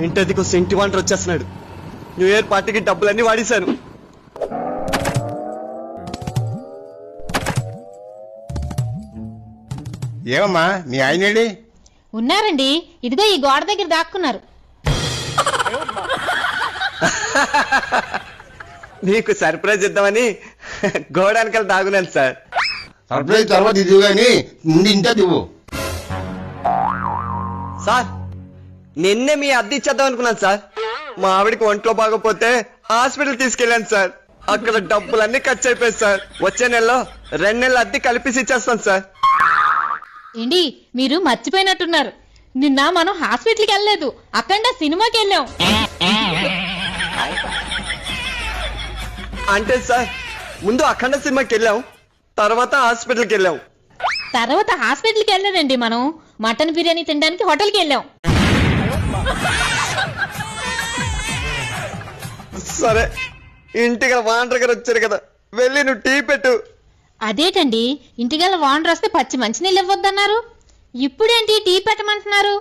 ఇంటదికి సెంటి వాంటర్ వచ్చేస్తున్నాడు. New year పార్టీకి డబ్బులన్నీ వాడేశాను. ఏమమ్మా మీ ఆయనేడి? ఉన్నారండి, ఇదిగో ఈ గోడ దగ్గర దాక్కున్నారు. నీకు సర్ప్రైజ్ ఇద్దామని గోడానికల్ దాగున్నాను సార్. సర్ప్రైజ్ తర్వాత ఇదివు గాని ముందు ఇంటే దివ్వు. సార్ నిన్నే మీ అద్దె ఇచ్చేద్దాం అనుకున్నాను సార్. మా ఆవిడికి ఒంట్లో బాగోపోతే హాస్పిటల్ తీసుకెళ్ళాను సార్. అక్కడ డబ్బులన్నీ ఖర్చు అయిపోయాయి సార్. వచ్చే నెలలో 2 నెలల అద్దె కలిపేసి ఇచ్చేస్తాను సార్. ఏంటి మీరు మర్చిపోయినట్టున్నారు, నిన్న మనం హాస్పిటల్కి వెళ్ళలేదు, అక్కడ సినిమాకి వెళ్ళాం. అంటే సార్ ముందు అఖండ సినిమాకి వెళ్ళాం, తర్వాత హాస్పిటల్కి వెళ్ళాం. తర్వాత హాస్పిటల్కి వెళ్ళానండి, మనం మటన్ బిర్యానీ తినడానికి హోటల్కి వెళ్ళాం. సరే ఇంటికి వాంటర్ గారు వచ్చారు కదా, వెళ్ళి నువ్వు టీ పెట్టు. అదేటండి, ఇంటికెళ్ళ వాండర్ వస్తే పచ్చి మంచినీళ్ళు ఇవ్వద్దన్నారు, ఇప్పుడేంటి టీ పెట్టమంటున్నారు?